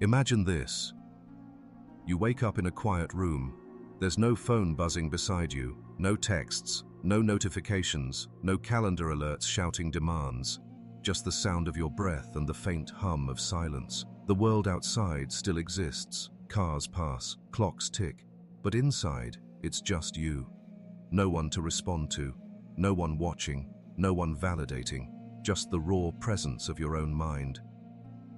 Imagine this. You wake up in a quiet room. There's no phone buzzing beside you, no texts, no notifications, no calendar alerts shouting demands. Just the sound of your breath and the faint hum of silence. The world outside still exists. Cars pass, clocks tick. But inside, it's just you. No one to respond to, no one watching, no one validating, just the raw presence of your own mind.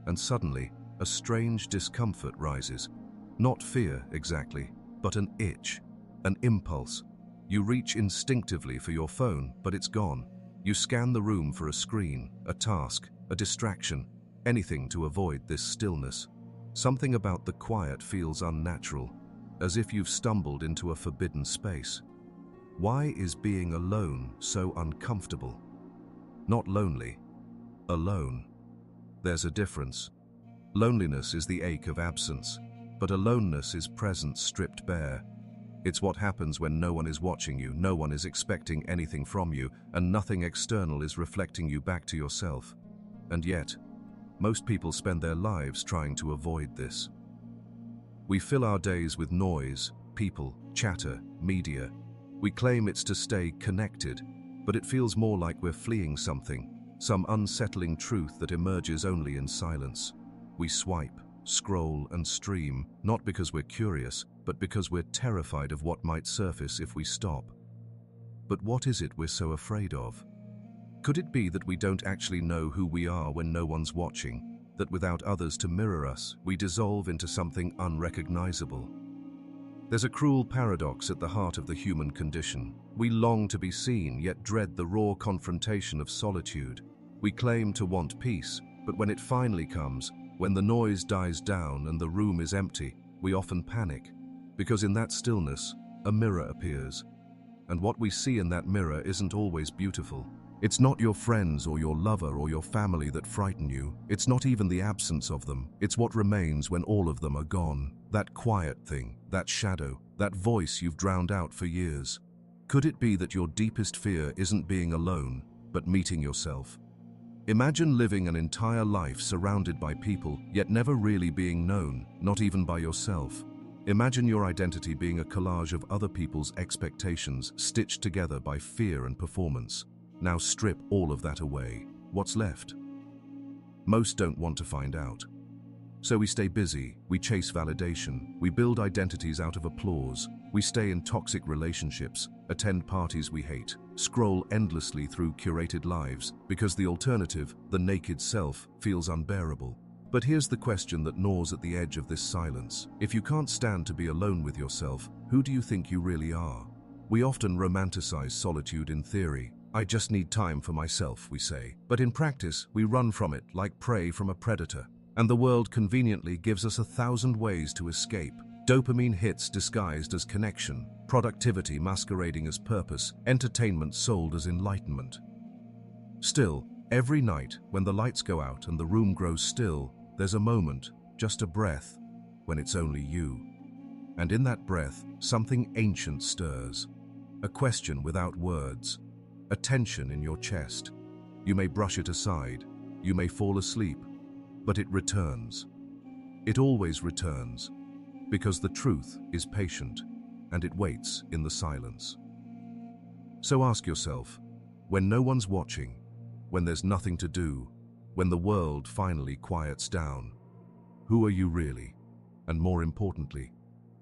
And suddenly, a strange discomfort rises. Not fear, exactly, but an itch, an impulse. You reach instinctively for your phone, but it's gone. You scan the room for a screen, a task, a distraction, anything to avoid this stillness. Something about the quiet feels unnatural, as if you've stumbled into a forbidden space. Why is being alone so uncomfortable? Not lonely, alone. There's a difference. Loneliness is the ache of absence, but aloneness is presence stripped bare. It's what happens when no one is watching you, no one is expecting anything from you, and nothing external is reflecting you back to yourself. And yet, most people spend their lives trying to avoid this. We fill our days with noise, people, chatter, media. We claim it's to stay connected, but it feels more like we're fleeing something, some unsettling truth that emerges only in silence. We swipe, scroll, and stream, not because we're curious, but because we're terrified of what might surface if we stop. But what is it we're so afraid of? Could it be that we don't actually know who we are when no one's watching, that without others to mirror us, we dissolve into something unrecognizable? There's a cruel paradox at the heart of the human condition. We long to be seen, yet dread the raw confrontation of solitude. We claim to want peace, but when it finally comes, when the noise dies down and the room is empty, we often panic, because in that stillness, a mirror appears. And what we see in that mirror isn't always beautiful. It's not your friends or your lover or your family that frighten you. It's not even the absence of them. It's what remains when all of them are gone. That quiet thing, that shadow, that voice you've drowned out for years. Could it be that your deepest fear isn't being alone, but meeting yourself? Imagine living an entire life surrounded by people, yet never really being known, not even by yourself. Imagine your identity being a collage of other people's expectations stitched together by fear and performance. Now strip all of that away. What's left? Most don't want to find out. So we stay busy, we chase validation, we build identities out of applause, we stay in toxic relationships, attend parties we hate, scroll endlessly through curated lives, because the alternative, the naked self, feels unbearable. But here's the question that gnaws at the edge of this silence. If you can't stand to be alone with yourself, who do you think you really are? We often romanticize solitude in theory. I just need time for myself, we say. But in practice, we run from it like prey from a predator. And the world conveniently gives us 1,000 ways to escape. Dopamine hits disguised as connection, productivity masquerading as purpose, entertainment sold as enlightenment. Still, every night, when the lights go out and the room grows still, there's a moment, just a breath, when it's only you. And in that breath, something ancient stirs. A question without words. A tension in your chest. You may brush it aside, you may fall asleep, but it returns. It always returns, because the truth is patient, and it waits in the silence. So ask yourself, when no one's watching, when there's nothing to do, when the world finally quiets down, who are you really? And more importantly,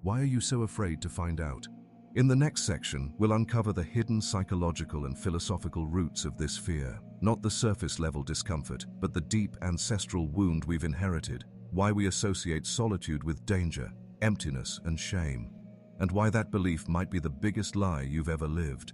why are you so afraid to find out? In the next section, we'll uncover the hidden psychological and philosophical roots of this fear. Not the surface-level discomfort, but the deep ancestral wound we've inherited. Why we associate solitude with danger, emptiness, and shame. And why that belief might be the biggest lie you've ever lived.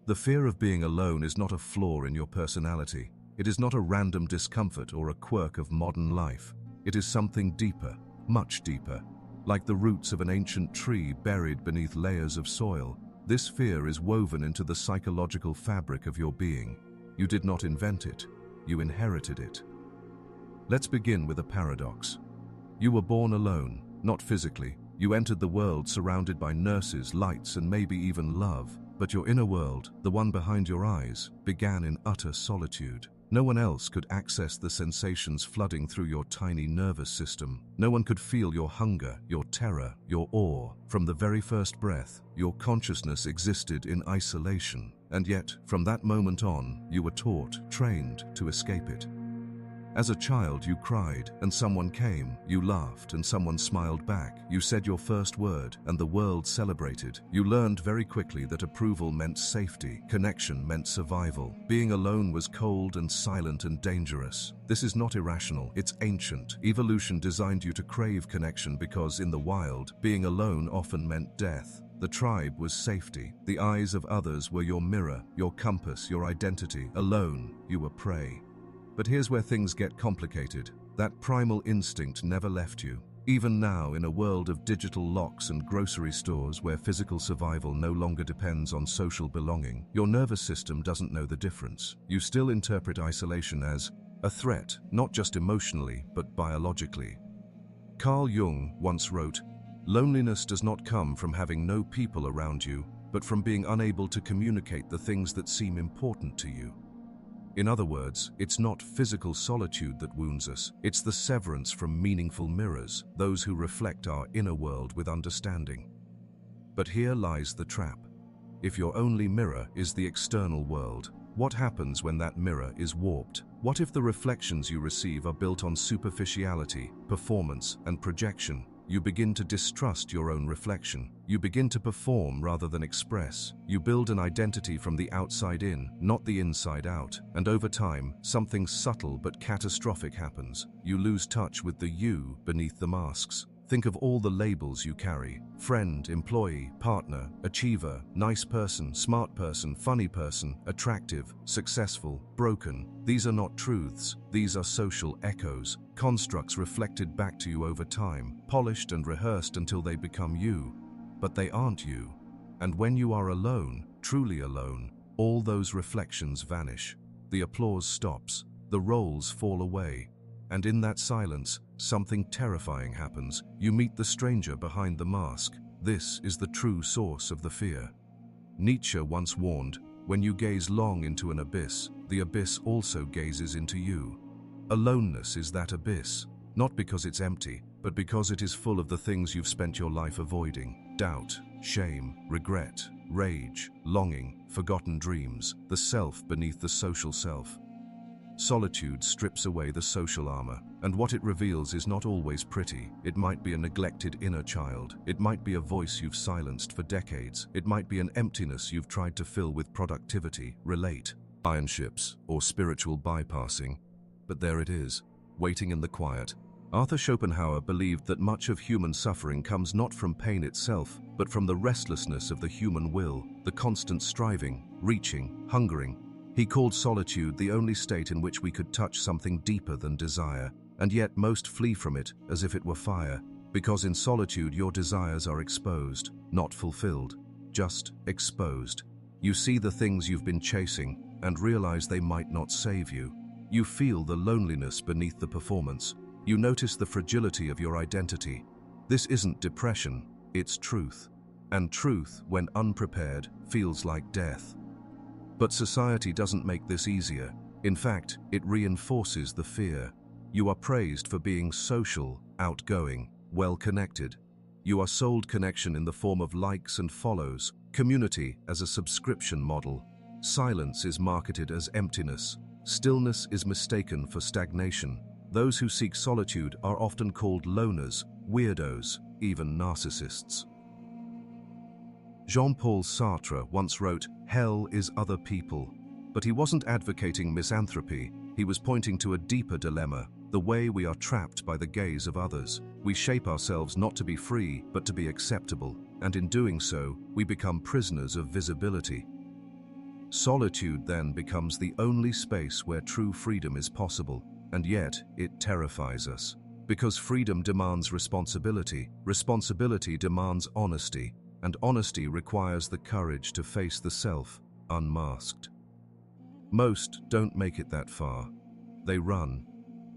The fear of being alone is not a flaw in your personality. It is not a random discomfort or a quirk of modern life. It is something deeper, much deeper. Like the roots of an ancient tree buried beneath layers of soil, this fear is woven into the psychological fabric of your being. You did not invent it, you inherited it. Let's begin with a paradox. You were born alone, not physically. You entered the world surrounded by nurses, lights, and maybe even love. But your inner world, the one behind your eyes, began in utter solitude. No one else could access the sensations flooding through your tiny nervous system. No one could feel your hunger, your terror, your awe. From the very first breath, your consciousness existed in isolation. And yet, from that moment on, you were taught, trained to escape it. As a child, you cried, and someone came. You laughed, and someone smiled back. You said your first word, and the world celebrated. You learned very quickly that approval meant safety, connection meant survival. Being alone was cold and silent and dangerous. This is not irrational, it's ancient. Evolution designed you to crave connection because, in the wild, being alone often meant death. The tribe was safety. The eyes of others were your mirror, your compass, your identity. Alone, you were prey. But here's where things get complicated. That primal instinct never left you. Even now, in a world of digital locks and grocery stores where physical survival no longer depends on social belonging, your nervous system doesn't know the difference. You still interpret isolation as a threat, not just emotionally, but biologically. Carl Jung once wrote, "Loneliness does not come from having no people around you, but from being unable to communicate the things that seem important to you." In other words, it's not physical solitude that wounds us, it's the severance from meaningful mirrors, those who reflect our inner world with understanding. But here lies the trap. If your only mirror is the external world, what happens when that mirror is warped? What if the reflections you receive are built on superficiality, performance, and projection? You begin to distrust your own reflection. You begin to perform rather than express. You build an identity from the outside in, not the inside out. And over time, something subtle but catastrophic happens. You lose touch with the you beneath the masks. Think of all the labels you carry: friend, employee, partner, achiever, nice person, smart person, funny person, attractive, successful, broken. These are not truths. These are social echoes, constructs reflected back to you over time, polished and rehearsed until they become you. But they aren't you. And when you are alone, truly alone, all those reflections vanish. The applause stops. The roles fall away. And in that silence, something terrifying happens. You meet the stranger behind the mask. This is the true source of the fear. Nietzsche once warned, "When you gaze long into an abyss, the abyss also gazes into you." Aloneness is that abyss, not because it's empty, but because it is full of the things you've spent your life avoiding: doubt, shame, regret, rage, longing, forgotten dreams, the self beneath the social self. Solitude strips away the social armor, and what it reveals is not always pretty. It might be a neglected inner child. It might be a voice you've silenced for decades. It might be an emptiness you've tried to fill with productivity, relate, iron ships, or spiritual bypassing. But there it is, waiting in the quiet. Arthur Schopenhauer believed that much of human suffering comes not from pain itself, but from the restlessness of the human will, the constant striving, reaching, hungering. He called solitude the only state in which we could touch something deeper than desire, and yet most flee from it as if it were fire, because in solitude your desires are exposed, not fulfilled, just exposed. You see the things you've been chasing and realize they might not save you. You feel the loneliness beneath the performance. You notice the fragility of your identity. This isn't depression, it's truth. And truth, when unprepared, feels like death. But society doesn't make this easier. In fact, it reinforces the fear. You are praised for being social, outgoing, well-connected. You are sold connection in the form of likes and follows, community as a subscription model. Silence is marketed as emptiness. Stillness is mistaken for stagnation. Those who seek solitude are often called loners, weirdos, even narcissists. Jean-Paul Sartre once wrote, "Hell is other people." But he wasn't advocating misanthropy. He was pointing to a deeper dilemma, the way we are trapped by the gaze of others. We shape ourselves not to be free, but to be acceptable, and in doing so, we become prisoners of visibility. Solitude then becomes the only space where true freedom is possible, and yet it terrifies us. Because freedom demands responsibility, responsibility demands honesty, and honesty requires the courage to face the self, unmasked. Most don't make it that far. They run.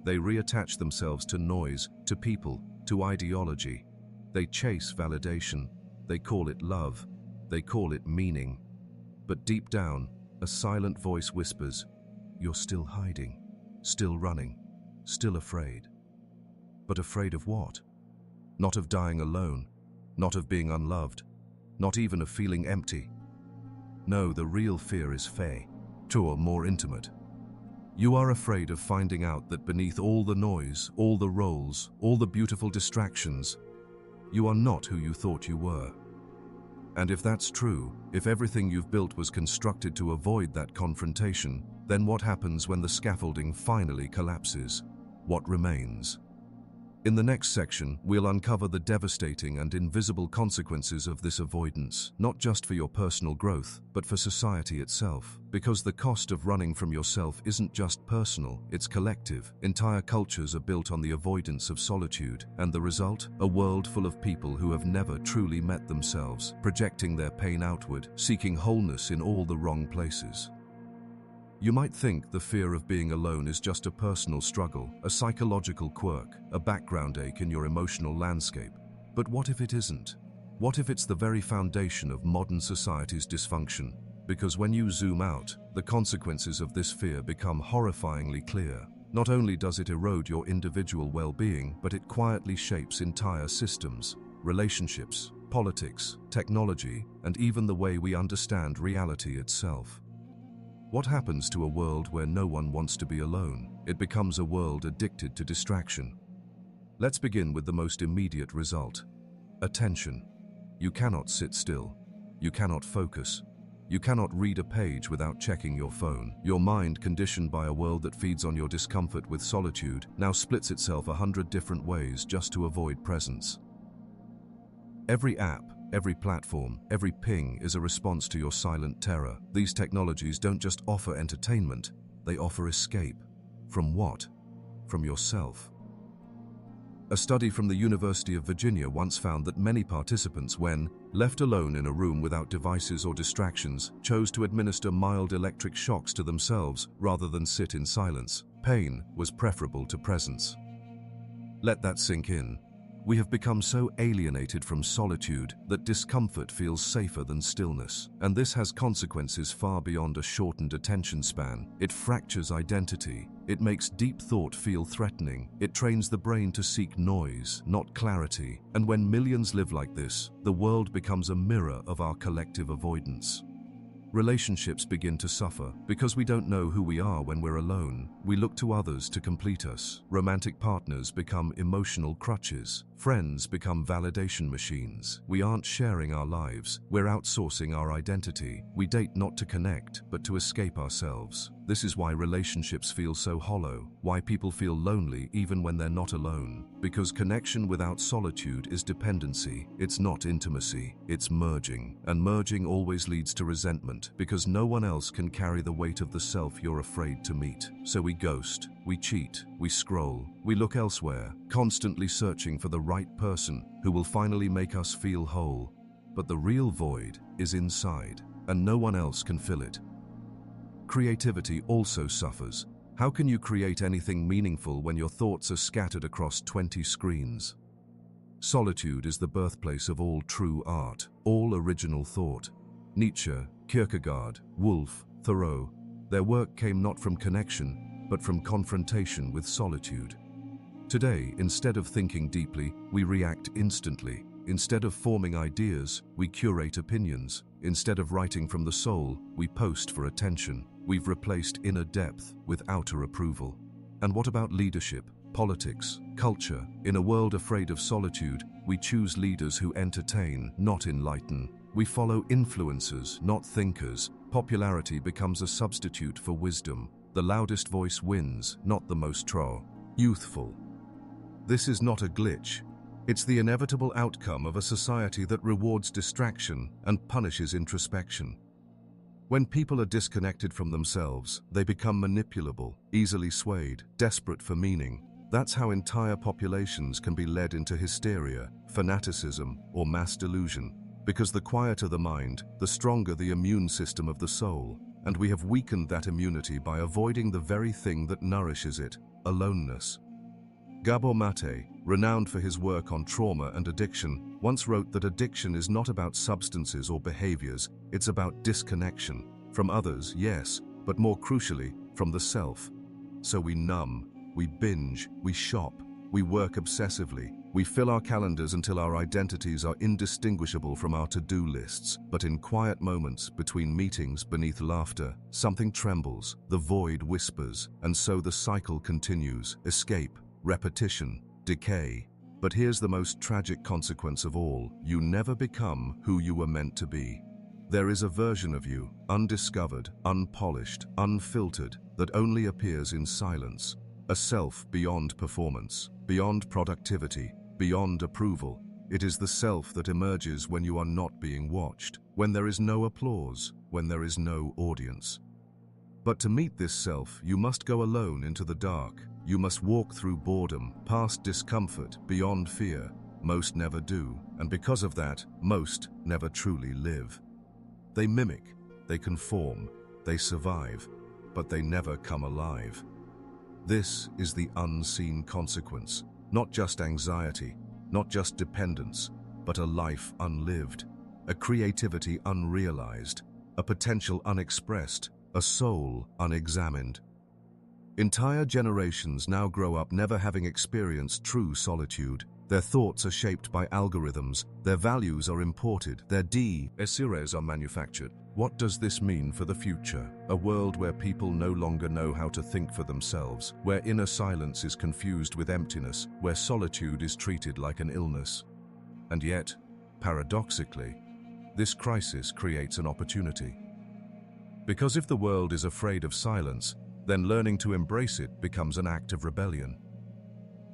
They reattach themselves to noise, to people, to ideology. They chase validation. They call it love. They call it meaning. But deep down, a silent voice whispers, you're still hiding, still running, still afraid. But afraid of what? Not of dying alone, not of being unloved, not even of feeling empty. No, the real fear is truer, more intimate. You are afraid of finding out that beneath all the noise, all the roles, all the beautiful distractions, you are not who you thought you were. And if that's true, if everything you've built was constructed to avoid that confrontation, then what happens when the scaffolding finally collapses? What remains? In the next section, we'll uncover the devastating and invisible consequences of this avoidance, not just for your personal growth, but for society itself. Because the cost of running from yourself isn't just personal, it's collective. Entire cultures are built on the avoidance of solitude, and the result? A world full of people who have never truly met themselves, projecting their pain outward, seeking wholeness in all the wrong places. You might think the fear of being alone is just a personal struggle, a psychological quirk, a background ache in your emotional landscape. But what if it isn't? What if it's the very foundation of modern society's dysfunction? Because when you zoom out, the consequences of this fear become horrifyingly clear. Not only does it erode your individual well-being, but it quietly shapes entire systems, relationships, politics, technology, and even the way we understand reality itself. What happens to a world where no one wants to be alone? It becomes a world addicted to distraction. Let's begin with the most immediate result: attention. You cannot sit still. You cannot focus. You cannot read a page without checking your phone. Your mind, conditioned by a world that feeds on your discomfort with solitude, now splits itself 100 different ways just to avoid presence. Every app, every platform, every ping is a response to your silent terror. These technologies don't just offer entertainment, they offer escape. From what? From yourself. A study from the University of Virginia once found that many participants, when left alone in a room without devices or distractions, chose to administer mild electric shocks to themselves rather than sit in silence. Pain was preferable to presence. Let that sink in. We have become so alienated from solitude that discomfort feels safer than stillness. And this has consequences far beyond a shortened attention span. It fractures identity. It makes deep thought feel threatening. It trains the brain to seek noise, not clarity. And when millions live like this, the world becomes a mirror of our collective avoidance. Relationships begin to suffer because we don't know who we are when we're alone. We look to others to complete us. Romantic partners become emotional crutches. Friends become validation machines. We aren't sharing our lives. We're outsourcing our identity. We date not to connect, but to escape ourselves. This is why relationships feel so hollow, why people feel lonely even when they're not alone. Because connection without solitude is dependency. It's not intimacy, it's merging. And merging always leads to resentment, because no one else can carry the weight of the self you're afraid to meet. So we ghost, we cheat, we scroll, we look elsewhere, constantly searching for the right person who will finally make us feel whole. But the real void is inside, and no one else can fill it. Creativity also suffers. How can you create anything meaningful when your thoughts are scattered across 20 screens? Solitude is the birthplace of all true art, all original thought. Nietzsche, Kierkegaard, Woolf, Thoreau, their work came not from connection, but from confrontation with solitude. Today, instead of thinking deeply, we react instantly. Instead of forming ideas, we curate opinions. Instead of writing from the soul, we post for attention. We've replaced inner depth with outer approval. And what about leadership, politics, culture? In a world afraid of solitude, we choose leaders who entertain, not enlighten. We follow influencers, not thinkers. Popularity becomes a substitute for wisdom. The loudest voice wins, not the most youthful. This is not a glitch. It's the inevitable outcome of a society that rewards distraction and punishes introspection. When people are disconnected from themselves, they become manipulable, easily swayed, desperate for meaning. That's how entire populations can be led into hysteria, fanaticism, or mass delusion. Because the quieter the mind, the stronger the immune system of the soul. And we have weakened that immunity by avoiding the very thing that nourishes it: aloneness. Gabor Mate, renowned for his work on trauma and addiction, once wrote that addiction is not about substances or behaviors, it's about disconnection. From others, yes, but more crucially, from the self. So we numb, we binge, we shop, we work obsessively, we fill our calendars until our identities are indistinguishable from our to-do lists. But in quiet moments, between meetings, beneath laughter, something trembles, the void whispers, and so the cycle continues. Escape, repetition, decay. But here's the most tragic consequence of all: you never become who you were meant to be. There is a version of you, undiscovered, unpolished, unfiltered, that only appears in silence. A self beyond performance, beyond productivity, beyond approval. It is the self that emerges when you are not being watched, when there is no applause, when there is no audience. But to meet this self, you must go alone into the dark. You must walk through boredom, past discomfort, beyond fear. Most never do, and because of that, most never truly live. They mimic, they conform, they survive, but they never come alive. This is the unseen consequence, not just anxiety, not just dependence, but a life unlived, a creativity unrealized, a potential unexpressed, a soul unexamined. Entire generations now grow up never having experienced true solitude. Their thoughts are shaped by algorithms, their values are imported, their desires are manufactured. What does this mean for the future? A world where people no longer know how to think for themselves, where inner silence is confused with emptiness, where solitude is treated like an illness. And yet, paradoxically, this crisis creates an opportunity. Because if the world is afraid of silence, then learning to embrace it becomes an act of rebellion.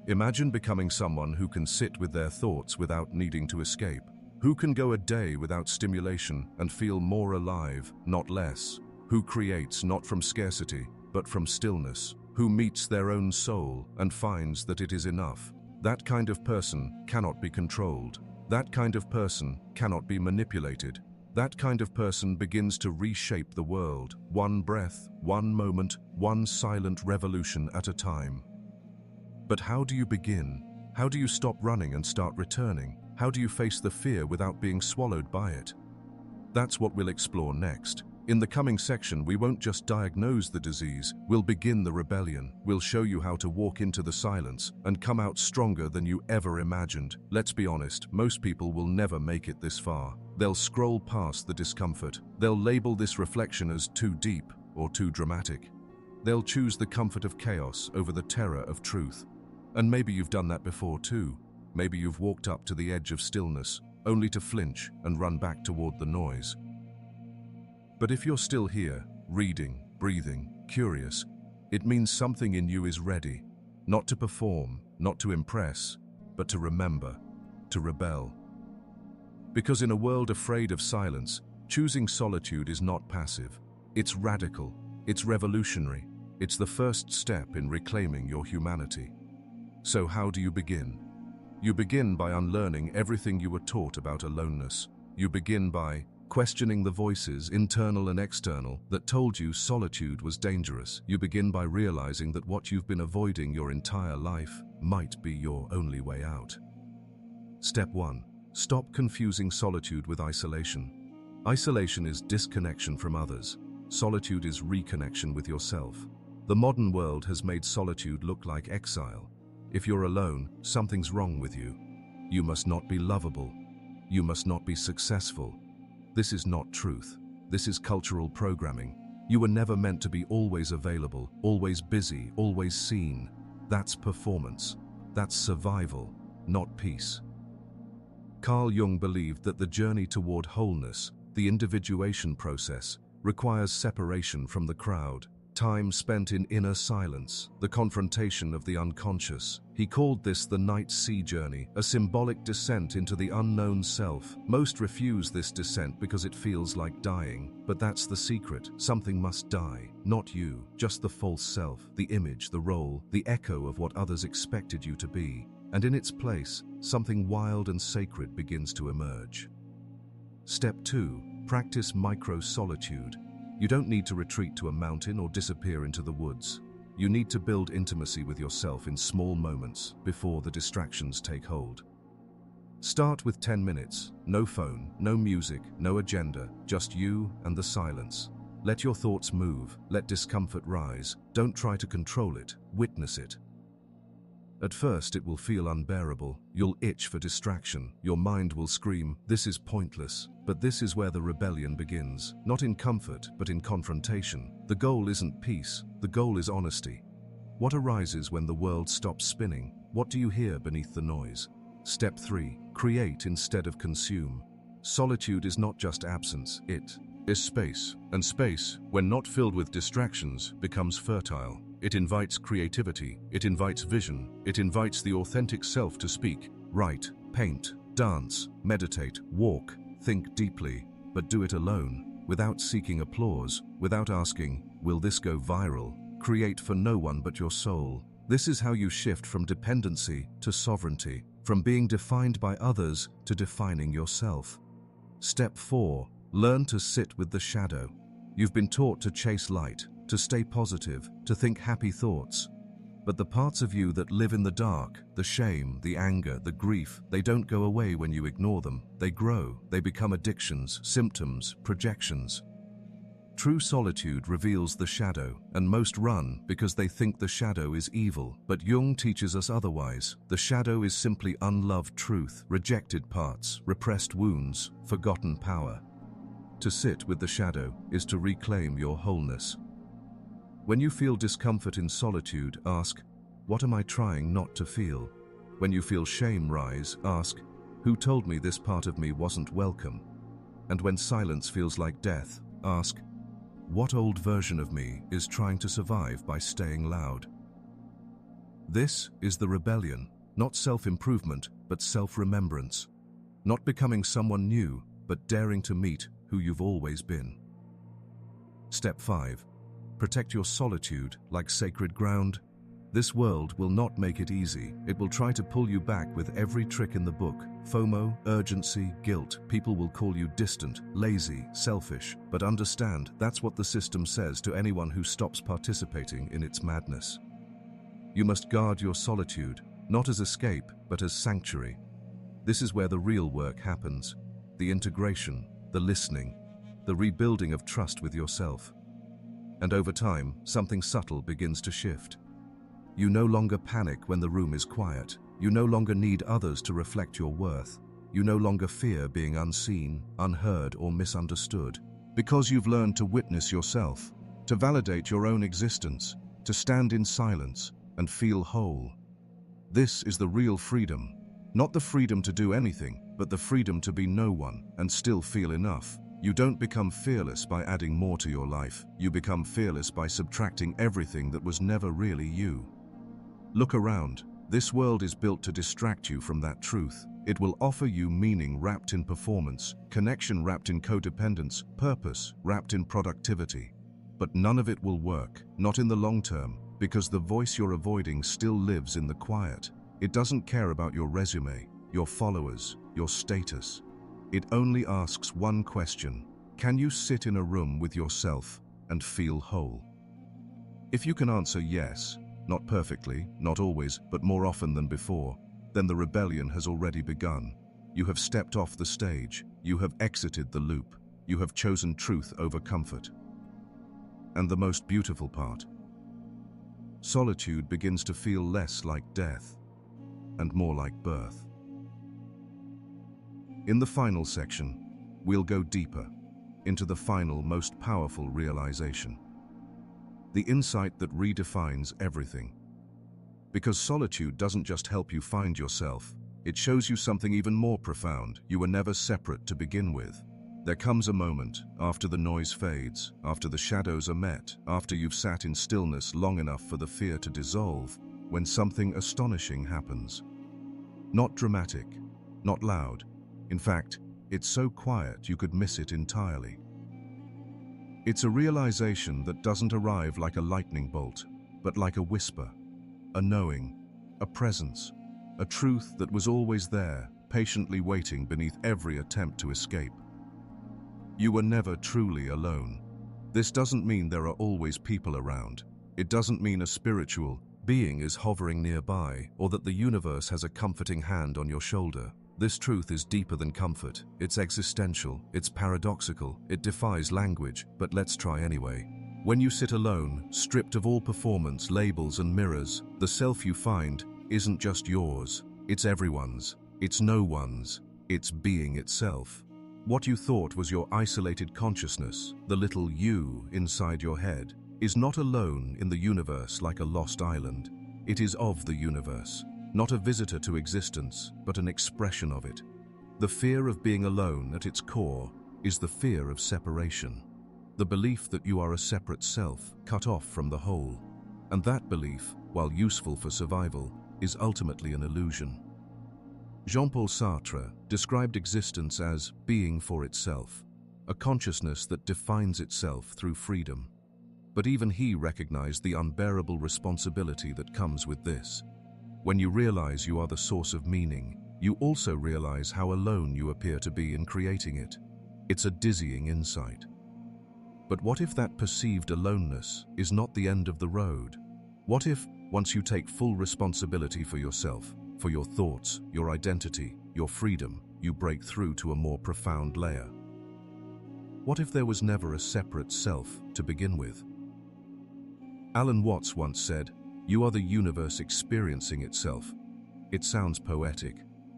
Imagine becoming someone who can sit with their thoughts without needing to escape, who can go a day without stimulation and feel more alive, not less, who creates not from scarcity, but from stillness, who meets their own soul and finds that it is enough. That kind of person cannot be controlled. That kind of person cannot be manipulated. That kind of person begins to reshape the world, one breath, one moment, one silent revolution at a time. But how do you begin? How do you stop running and start returning? How do you face the fear without being swallowed by it? That's what we'll explore next. In the coming section, we won't just diagnose the disease, we'll begin the rebellion. We'll show you how to walk into the silence and come out stronger than you ever imagined. Let's be honest, most people will never make it this far. They'll scroll past the discomfort. They'll label this reflection as too deep or too dramatic. They'll choose the comfort of chaos over the terror of truth. And maybe you've done that before too. Maybe you've walked up to the edge of stillness, only to flinch and run back toward the noise. But if you're still here, reading, breathing, curious, it means something in you is ready, not to perform, not to impress, but to remember, to rebel. Because in a world afraid of silence, choosing solitude is not passive. It's radical, it's revolutionary, it's the first step in reclaiming your humanity. So how do you begin? You begin by unlearning everything you were taught about aloneness. You begin by questioning the voices, internal and external, that told you solitude was dangerous. You begin by realizing that what you've been avoiding your entire life might be your only way out. Step 1. Stop confusing solitude with isolation. Isolation is disconnection from others. Solitude is reconnection with yourself. The modern world has made solitude look like exile. If you're alone, something's wrong with you. You must not be lovable. You must not be successful. This is not truth. This is cultural programming. You were never meant to be always available, always busy, always seen. That's performance. That's survival, not peace. Carl Jung believed that the journey toward wholeness, the individuation process, requires separation from the crowd, time spent in inner silence, the confrontation of the unconscious. He called this the night sea journey, a symbolic descent into the unknown self. Most refuse this descent because it feels like dying, but that's the secret. Something must die, not you, just the false self, the image, the role, the echo of what others expected you to be. And in its place, something wild and sacred begins to emerge. Step 2. Practice micro-solitude. You don't need to retreat to a mountain or disappear into the woods. You need to build intimacy with yourself in small moments before the distractions take hold. Start with 10 minutes, no phone, no music, no agenda, just you and the silence. Let your thoughts move, let discomfort rise. Don't try to control it, witness it. At first it will feel unbearable. You'll itch for distraction. Your mind will scream, "This is pointless." But this is where the rebellion begins. Not in comfort, but in confrontation. The goal isn't peace, the goal is honesty. What arises when the world stops spinning? What do you hear beneath the noise? Step 3. Create instead of consume. Solitude is not just absence, it is space. And space, when not filled with distractions, becomes fertile. It invites creativity, it invites vision, it invites the authentic self to speak, write, paint, dance, meditate, walk, think deeply, but do it alone, without seeking applause, without asking, "Will this go viral?" Create for no one but your soul. This is how you shift from dependency to sovereignty, from being defined by others to defining yourself. Step 4. Learn to sit with the shadow. You've been taught to chase light, to stay positive, to think happy thoughts. But the parts of you that live in the dark, the shame, the anger, the grief, they don't go away when you ignore them. They grow, they become addictions, symptoms, projections. True solitude reveals the shadow, and most run because they think the shadow is evil. But Jung teaches us otherwise. The shadow is simply unloved truth, rejected parts, repressed wounds, forgotten power. To sit with the shadow is to reclaim your wholeness. When you feel discomfort in solitude, ask, "What am I trying not to feel?" When you feel shame rise, ask, "Who told me this part of me wasn't welcome?" And when silence feels like death, ask, "What old version of me is trying to survive by staying loud?" This is the rebellion, not self-improvement, but self-remembrance. Not becoming someone new, but daring to meet who you've always been. Step 5. Protect your solitude like sacred ground. This world will not make it easy. It will try to pull you back with every trick in the book. FOMO, urgency, guilt. People will call you distant, lazy, selfish. But understand, that's what the system says to anyone who stops participating in its madness. You must guard your solitude, not as escape, but as sanctuary. This is where the real work happens. The integration, the listening, the rebuilding of trust with yourself. And over time, something subtle begins to shift. You no longer panic when the room is quiet. You no longer need others to reflect your worth. You no longer fear being unseen, unheard, or misunderstood. Because you've learned to witness yourself, to validate your own existence, to stand in silence and feel whole. This is the real freedom. Not the freedom to do anything, but the freedom to be no one and still feel enough. You don't become fearless by adding more to your life. You become fearless by subtracting everything that was never really you. Look around. This world is built to distract you from that truth. It will offer you meaning wrapped in performance, connection wrapped in codependence, purpose wrapped in productivity. But none of it will work, not in the long term, because the voice you're avoiding still lives in the quiet. It doesn't care about your resume, your followers, your status. It only asks one question: can you sit in a room with yourself and feel whole? If you can answer yes, not perfectly, not always, but more often than before, then the rebellion has already begun. You have stepped off the stage. You have exited the loop. You have chosen truth over comfort. And the most beautiful part: solitude begins to feel less like death and more like birth. In the final section, we'll go deeper into the final, most powerful realization. The insight that redefines everything. Because solitude doesn't just help you find yourself, it shows you something even more profound. You were never separate to begin with. There comes a moment, after the noise fades, after the shadows are met, after you've sat in stillness long enough for the fear to dissolve, when something astonishing happens. Not dramatic, not loud. In fact, it's so quiet you could miss it entirely. It's a realization that doesn't arrive like a lightning bolt, but like a whisper, a knowing, a presence, a truth that was always there, patiently waiting beneath every attempt to escape. You were never truly alone. This doesn't mean there are always people around. It doesn't mean a spiritual being is hovering nearby, or that the universe has a comforting hand on your shoulder. This truth is deeper than comfort. It's existential, it's paradoxical, it defies language, but let's try anyway. When you sit alone, stripped of all performance, labels and mirrors, the self you find isn't just yours, it's everyone's, it's no one's, it's being itself. What you thought was your isolated consciousness, the little you inside your head, is not alone in the universe like a lost island. It is of the universe, not a visitor to existence, but an expression of it. The fear of being alone at its core is the fear of separation, the belief that you are a separate self, cut off from the whole. And that belief, while useful for survival, is ultimately an illusion. Jean-Paul Sartre described existence as being for itself, a consciousness that defines itself through freedom. But even he recognized the unbearable responsibility that comes with this. When you realize you are the source of meaning, you also realize how alone you appear to be in creating it. It's a dizzying insight. But what if that perceived aloneness is not the end of the road? What if, once you take full responsibility for yourself, for your thoughts, your identity, your freedom, you break through to a more profound layer? What if there was never a separate self to begin with? Alan Watts once said, "You are the universe experiencing itself." It sounds poetic,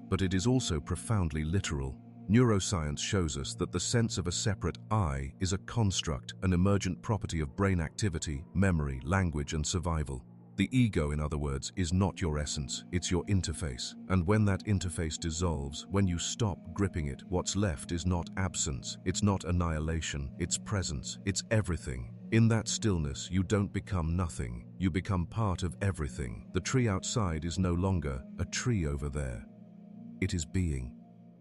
but it is also profoundly literal. Neuroscience shows us that the sense of a separate I is a construct, an emergent property of brain activity, memory, language, and survival. The ego, in other words, is not your essence, it's your interface. And when that interface dissolves, when you stop gripping it, what's left is not absence, it's not annihilation, it's presence, it's everything. In that stillness, you don't become nothing, you become part of everything. The tree outside is no longer a tree over there. It is being.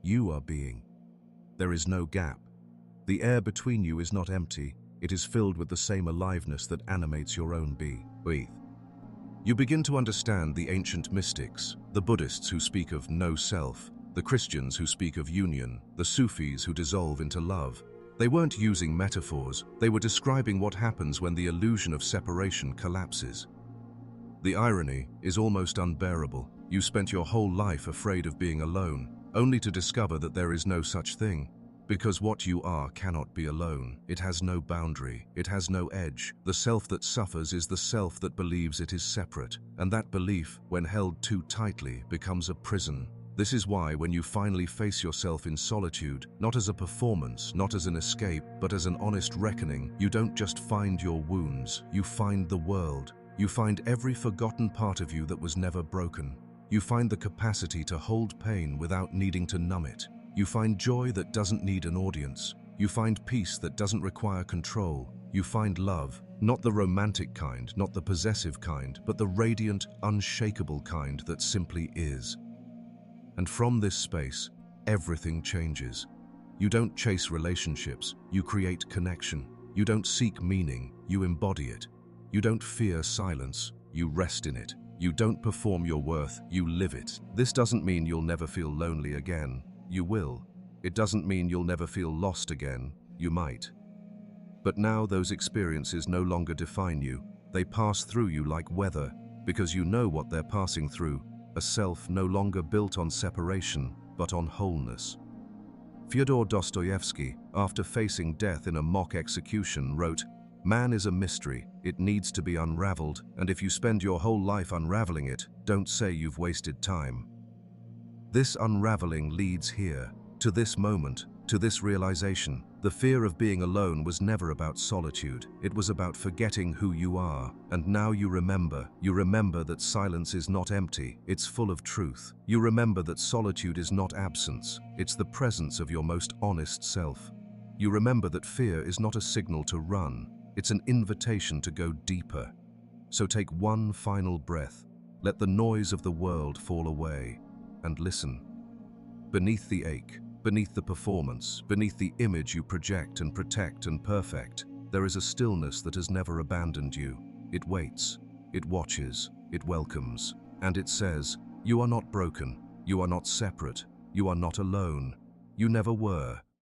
You are being. There is no gap. The air between you is not empty, it is filled with the same aliveness that animates your own breath. You begin to understand the ancient mystics, the Buddhists who speak of no self, the Christians who speak of union, the Sufis who dissolve into love. They weren't using metaphors, they were describing what happens when the illusion of separation collapses. The irony is almost unbearable. You spent your whole life afraid of being alone, only to discover that there is no such thing. Because what you are cannot be alone. It has no boundary. It has no edge. The self that suffers is the self that believes it is separate. And that belief, when held too tightly, becomes a prison. This is why when you finally face yourself in solitude, not as a performance, not as an escape, but as an honest reckoning, you don't just find your wounds, you find the world. You find every forgotten part of you that was never broken. You find the capacity to hold pain without needing to numb it. You find joy that doesn't need an audience. You find peace that doesn't require control. You find love, not the romantic kind, not the possessive kind, but the radiant, unshakable kind that simply is. And from this space, everything changes. You don't chase relationships, you create connection. You don't seek meaning, you embody it. You don't fear silence, you rest in it. You don't perform your worth, you live it. This doesn't mean you'll never feel lonely again. You will. It doesn't mean you'll never feel lost again. You might. But now those experiences no longer define you. They pass through you like weather, because you know what they're passing through, a self no longer built on separation, but on wholeness. Fyodor Dostoevsky, after facing death in a mock execution, wrote, "Man is a mystery, it needs to be unraveled, and if you spend your whole life unraveling it, don't say you've wasted time." This unraveling leads here, to this moment, to this realization. The fear of being alone was never about solitude, it was about forgetting who you are. And now you remember that silence is not empty, it's full of truth. You remember that solitude is not absence, it's the presence of your most honest self. You remember that fear is not a signal to run, it's an invitation to go deeper. So take one final breath, let the noise of the world fall away, and listen. Beneath the ache, beneath the performance, beneath the image you project and protect and perfect, there is a stillness that has never abandoned you. It waits, it watches, it welcomes, and it says, "You are not broken, you are not separate, you are not alone. You never were,